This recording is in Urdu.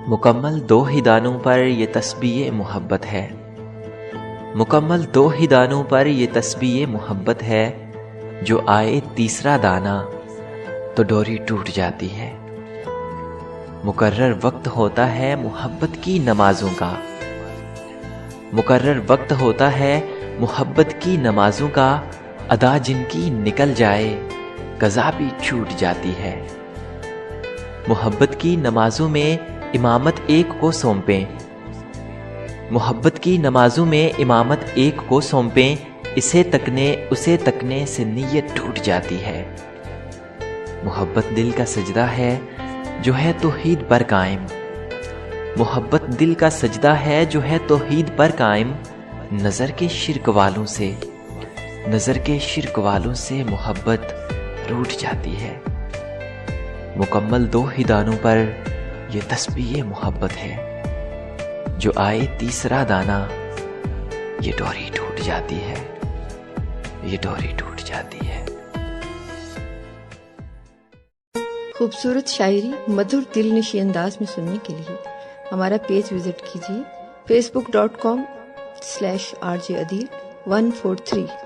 مکمل 2 ہی دانوں پر یہ تسبیح محبت ہے، مکمل 2 ہی دانوں پر یہ تسبیح محبت ہے، جو آئے تیسرا دانہ تو ڈوری ٹوٹ جاتی ہے۔ مقرر وقت ہوتا ہے محبت کی نمازوں کا، مقرر وقت ہوتا ہے محبت کی نمازوں کا، ادا جن کی نکل جائے قضا بھی چھوٹ جاتی ہے۔ محبت کی نمازوں میں امامت ایک کو سونپیں، محبت کی نمازوں میں امامت ایک کو سونپیں، اسے تکنے سے نیت ٹوٹ جاتی ہے۔ محبت دل کا سجدہ ہے جو ہے توحید پر قائم، محبت دل کا سجدہ ہے جو ہے توحید پر قائم، نظر کے شرک والوں سے محبت روٹ جاتی ہے۔ مکمل 2 ہی دانوں پر یہ تسبیح محبت ہے، جو آئے تیسرا دانہ یہ ڈوری ٹوٹ جاتی ہے، یہ ڈوری ٹوٹ جاتی ہے۔ خوبصورت شاعری مدھر دل نشیں انداز میں سننے کے لیے ہمارا پیج وزٹ کیجیے facebook.com/rjadil143۔